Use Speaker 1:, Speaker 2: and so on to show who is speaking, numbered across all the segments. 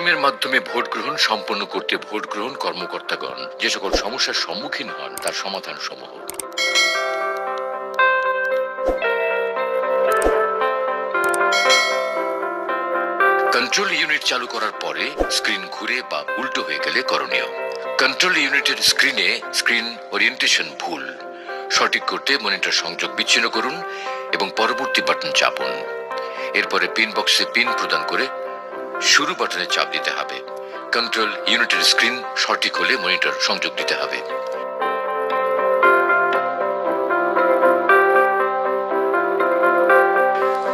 Speaker 1: ইভিএমের মাধ্যমে ভোট গ্রহণ সম্পন্ন করতে ভোট গ্রহণ কর্মকর্তাগণ যে সকল সমস্যার সম্মুখীন হন তার সমাধান সমূহ। কন্ট্রোল ইউনিট চালু করার পরে স্ক্রিন ঘুরে বা উল্টো হয়ে গেলে করণীয়। কন্ট্রোল ইউনিটের স্ক্রিন ওরিয়েন্টেশন ভুল সঠিক করতে মনিটর সংযোগ বিচ্ছিন্ন করুন এবং পরবর্তী বাটন চাপুন। এরপরে পিন বক্সে পিন প্রদান করে শুরু বাটনে চাপ দিতে হবে। কন্ট্রোল ইউনিটের স্ক্রিন সঠিক হলে মনিটর সংযোগ দিতে হবে।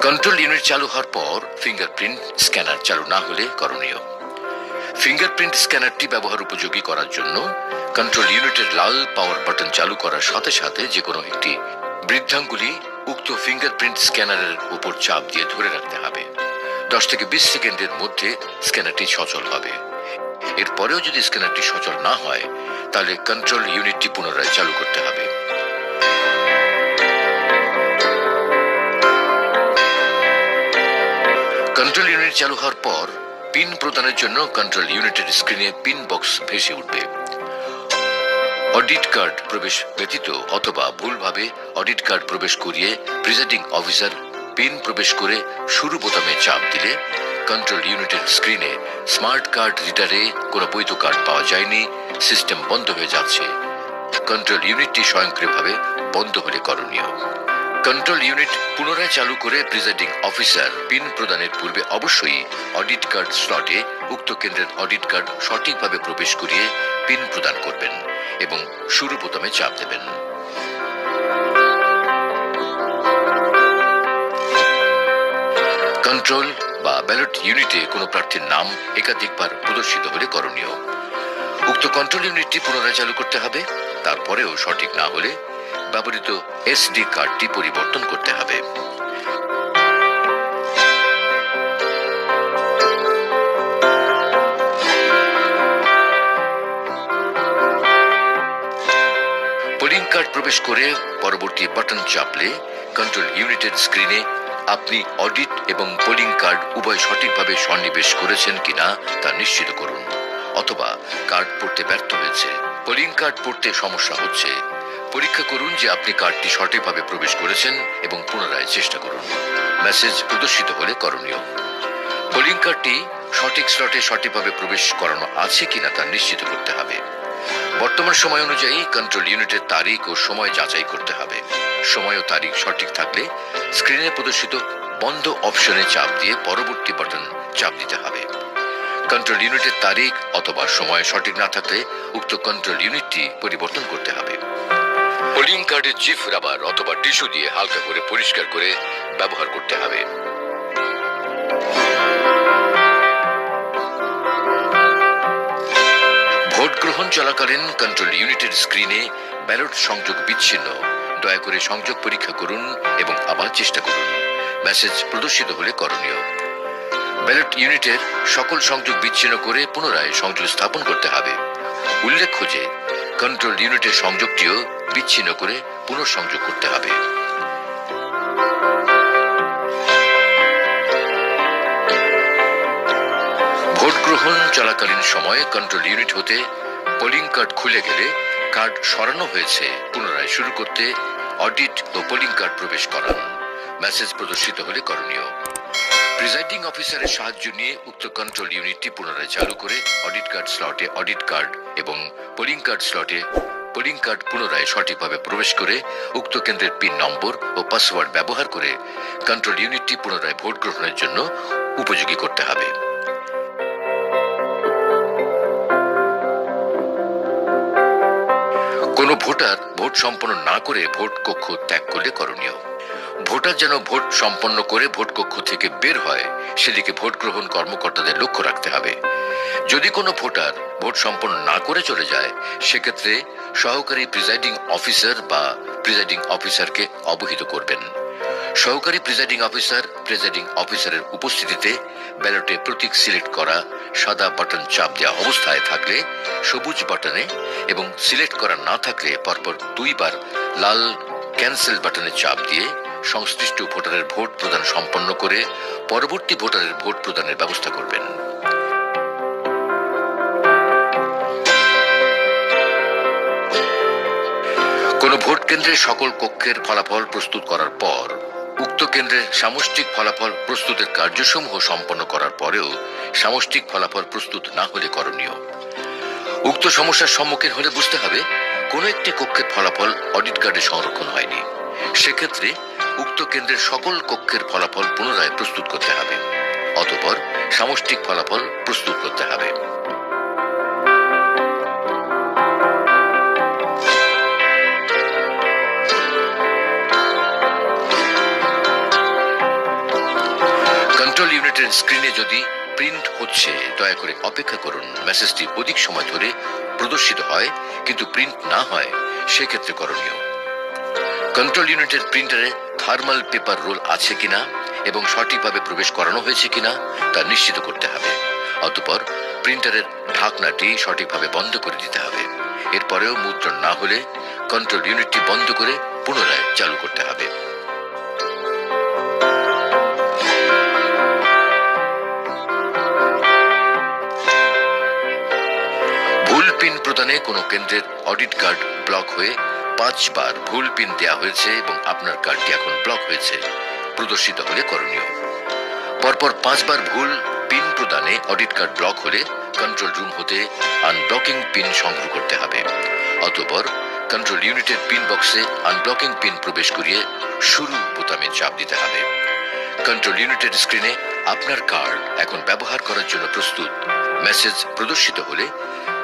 Speaker 1: কন্ট্রোল ইউনিট চালু হওয়ার পর ফিঙ্গারপ্রিন্ট স্ক্যানার চালু না হলে করণীয়। ফিঙ্গারপ্রিন্ট স্ক্যানারটি ব্যবহার উপযোগী করার জন্য কন্ট্রোল ইউনিটের লাল পাওয়ার বাটন চালু করার সাথে সাথে যে কোনো একটি বৃদ্ধাঙ্গুলি উক্ত ফিঙ্গারপ্রিন্ট স্ক্যানারের উপর চাপ দিয়ে ধরে রাখতে হবে। 10 থেকে 20 সেকেন্ডের মধ্যে স্ক্যানারটি সচল হবে। এরপরেও যদি স্ক্যানারটি সচল না হয় তাহলে কন্ট্রোল ইউনিটটি পুনরায় চালু করতে হবে। কন্ট্রোল ইউনিট চালু হওয়ার পর পিন প্রদানের জন্য কন্ট্রোল ইউনিটের স্ক্রিনে পিন বক্স ভেসে উঠবে। অডিট কার্ড প্রবেশ ব্যতীত অথবা ভুলভাবে অডিট কার্ড প্রবেশ করিয়ে প্রিজাইডিং অফিসার পিন প্রবেশ করে শুরু বোতামে চাপ দিলে কন্ট্রোল ইউনিটের স্ক্রিনে স্মার্ট কার্ড রিডারে কোনো বৈধ কার্ড পাওয়া যায়নি, সিস্টেম বন্ধ হয়ে যাচ্ছে। কন্ট্রোল ইউনিটটি স্বয়ংক্রিয়ভাবে বন্ধ হলে করণীয়। কন্ট্রোল ইউনিট পুনরায় চালু করে প্রিজাইডিং অফিসার পিন প্রদানের পূর্বে অবশ্যই অডিট কার্ড স্লটে উক্ত কেন্দ্রের অডিট কার্ড সঠিকভাবে প্রবেশ করিয়ে পিন প্রদান করবেন এবং শুরু বোতামে চাপ দেবেন। কন্ট্রোল বা ব্যালট ইউনিটে কোনো প্রার্থীর নাম একাধিকবার প্রদর্শিত হলে করণীয়। উক্ত কন্ট্রোল ইউনিটটি পুনরায় চালু করতে হবে। তারপরেও সঠিক না হলে ব্যবহৃত এসডি কার্ডটি পরিবর্তন করতে হবে। পোলিং কার্ড প্রবেশ করে পরবর্তী বাটন চাপলে কন্ট্রোল ইউনিটের স্ক্রিনে আপনি অডিট এবং পোলিং কার্ড উভয় সঠিকভাবে সন্নিবেশ করেছেন কিনা তা নিশ্চিত করুন, অথবা কার্ড পড়তে ব্যর্থ হয়েছে, পোলিং কার্ড পড়তে সমস্যা হচ্ছে, পরীক্ষা করুন যে আপনি কার্ডটি সঠিকভাবে প্রবেশ করেছেন এবং পুনরায় চেষ্টা করুন। মেসেজ প্রদর্শিত হলে করণীয়। পোলিং কার্ডটি সঠিক স্লটে সঠিকভাবে প্রবেশ করানো আছে কিনা তা নিশ্চিত করতে হবে। বর্তমান সময় অনুযায়ী কন্ট্রোল ইউনিটের তারিখ ও সময় যাচাই করতে হবে। সময় ও তারিখ সঠিক থাকলে স্ক্রিনে প্রদর্শিত বন্ধ অপশনে চাপ দিয়ে পরবর্তী বাটন চাপ দিতে হবে। কন্ট্রোল ইউনিটের তারিখ অথবা সময় সঠিক না থাকলে উক্ত কন্ট্রোল ইউনিটটি পরিবর্তন করতে হবে। পোলিং কার্ডের চিফ রাবার অথবা টিস্যু দিয়ে হালকা করে পরিষ্কার করে ব্যবহার করতে হবে। ভোট গ্রহণ চলাকালীন কন্ট্রোল ইউনিটের স্ক্রিনে ব্যালট সংযোগ বিচ্ছিন্ন, দয়া করে সংযোগ পরীক্ষা করুন এবং আবার চেষ্টা করুন। মেসেজ প্রদর্শিত হলে করণীয়। ব্যালট ইউনিটের সকল সংযোগ বিচ্ছিন্ন করে পুনরায় সংযোগ স্থাপন করতে হবে। উল্লেখ্য যে কন্ট্রোল ইউনিটের সংযোগটিও বিচ্ছিন্ন করে পুনঃসংযোগ করতে হবে। ভোট গ্রহণ চলাকালীন সময়ে কন্ট্রোল ইউনিট হতে পোলিং কার্ড খুলে গেলে কার্ড সরানো হয়েছে পুনরায় শুরু করতে অডিট ও পোলিং কার্ড প্রবেশ করান। মেসেজ প্রদর্শিত হলে করণীয়। প্রিজাইডিং অফিসারের সাহায্য নিয়ে উক্ত কন্ট্রোল ইউনিটটি পুনরায় চালু করে অডিট কার্ড স্লটে অডিট কার্ড এবং পোলিং কার্ড স্লটে পোলিং কার্ড পুনরায় সঠিকভাবে প্রবেশ করে উক্ত কেন্দ্রের পিন নম্বর ও পাসওয়ার্ড ব্যবহার করে কন্ট্রোল ইউনিটটি পুনরায় ভোট গ্রহণের জন্য উপযোগী করতে হবে। কোনো ভোটার ভোট সম্পন্ন না করে ভোট কক্ষ ত্যাগ করলে করণীয়। ভোটার যেন ভোট সম্পন্ন করে ভোট কক্ষ থেকে বের হয় সেদিকে ভোট গ্রহণ কর্মকর্তাদের লক্ষ্য রাখতে হবে। যদি কোনো ভোটার ভোট সম্পন্ন না করে চলে যায় সেক্ষেত্রে সহকারী প্রিজাইডিং অফিসার বা প্রিজাইডিং অফিসারকে অবহিত করবেন। সহকারী প্রিজাইডিং অফিসারের উপস্থিতিতে ব্যালটে প্রতীক সিলেক্ট করা সাদা বাটন চাপ দেওয়া অবস্থায় থাকলে সবুজ বাটনে এবং সিলেক্ট করা না থাকলে পরপর 2 বার লাল ক্যান্সেল বাটনে চাপ দিয়ে সংশ্লিষ্ট ভোটারের ভোট প্রদান সম্পন্ন করে পরবর্তী ভোটারের ভোট প্রদানের ব্যবস্থা করবেন। কোনো ভোট কেন্দ্রের সকল কক্ষের ফলাফল প্রস্তুত করার পর উক্ত কেন্দ্রের সামষ্টিক ফলাফল প্রস্তুতের কার্যসমূহ সম্পন্ন করার পরেও সামষ্টিক ফলাফল প্রস্তুত না হলে করণীয়। উক্ত সমস্যার সম্মুখীন হলে বুঝতে হবে কোনো একটি কক্ষের ফলাফল অডিট কার্ডে সংরক্ষণ হয়নি। সেক্ষেত্রে উক্ত কেন্দ্রের সকল কক্ষের ফলাফল পুনরায় প্রস্তুত করতে হবে, অতঃপর সামষ্টিক ফলাফল প্রস্তুত করতে হবে। কন্ট্রোল ইউনিটের স্ক্রিনে যদি প্রিন্ট হচ্ছে দয়া করে অপেক্ষা করুন। মেসেজটি অধিক সময় ধরে প্রদর্শিত হয় কিন্তু প্রিন্ট না হয় সেক্ষেত্রে করণীয়। কন্ট্রোল ইউনিটের প্রিন্টারে থার্মাল পেপার রোল আছে কিনা এবং সঠিকভাবে প্রবেশ করানো হয়েছে কিনা তা নিশ্চিত করতে হবে। অতঃপর প্রিন্টারের ঢাকনাটি সঠিকভাবে বন্ধ করে দিতে হবে। এরপরেও মুদ্রণ না হলে কন্ট্রোল ইউনিটটি বন্ধ করে পুনরায় চালু করতে হবে। ভুল পিন প্রদানে কোনো কেন্দ্রের অডিট কার্ড ব্লক হয়ে 5 বার ভুল পিন দেয়া হয়েছে এবং আপনার কার্ডটি এখন ব্লক হয়েছে প্রদর্শিত হলে করণীয়। পরপর 5 বার ভুল পিন প্রদানে অডিট কার্ড ব্লক হলে কন্ট্রোল রুম হতে আনব্লকিং পিন সংগ্রহ করতে হবে। অতঃপর কন্ট্রোল ইউনিটের পিন বক্সে আনব্লকিং পিন প্রবেশ করিয়ে শুরু বোতামে চাপ দিতে হবে। কন্ট্রোল ইউনিটের স্ক্রিনে আপনার কার্ড এখন ব্যবহার করার জন্য প্রস্তুত মেসেজ প্রদর্শিত হলে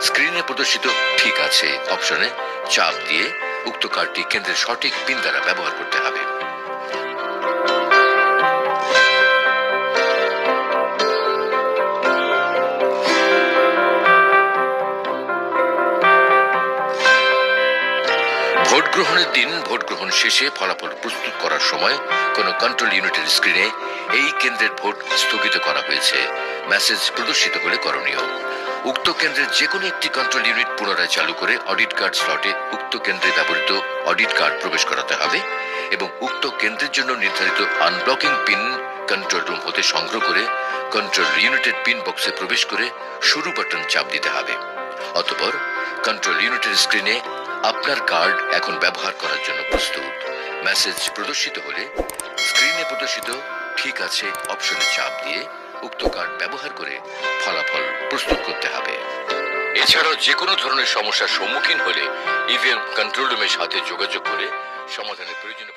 Speaker 1: স্ক্রিনে প্রদর্শিত ঠিক আছে অপশনে চাপ দিয়ে উক্ত কার্ডটি কেন্দ্রের সঠিক পিন দ্বারা ব্যবহার করতে হবে। ভোট গ্রহণের দিন ভোট গ্রহণ শেষে ফলাফল প্রস্তুত করার সময় কোনো কন্ট্রোল ইউনিটের স্ক্রিনে এই কেন্দ্রের ভোট স্থগিত করা হয়েছে মেসেজ প্রদর্শিত হলে করণীয়। উক্ত কেন্দ্রের যে কোনো একটি কন্ট্রোল ইউনিট পুনরায় চালু করে অডিট কার্ড স্লটে উক্ত কেন্দ্রে ব্যবহৃত অডিট কার্ড প্রবেশ করাতে হবে এবং উক্ত কেন্দ্রের জন্য নির্ধারিত আনব্লকিং পিন কন্ট্রোল রুম হতে সংগ্রহ করে কন্ট্রোল ইউনিটের পিন বক্সে প্রবেশ করে শুরু বাটন চাপ দিতে হবে। অতঃপর কন্ট্রোল ইউনিটের স্ক্রিনে আপনার কার্ড এখন ব্যবহার করার জন্য প্রস্তুত মেসেজ প্রদর্শিত হলে স্ক্রিনে প্রদর্শিত ঠিক আছে অপশনে চাপ দিয়ে উক্ত কার্ড ব্যবহার করে ফলাফল প্রস্তুত করতে হবে। এছাড়াও যে কোনো ধরনের সমস্যার সম্মুখীন হলে ইভিএম কন্ট্রোল রুমের সাথে যোগাযোগ করে সমাধানের প্রয়োজনীয়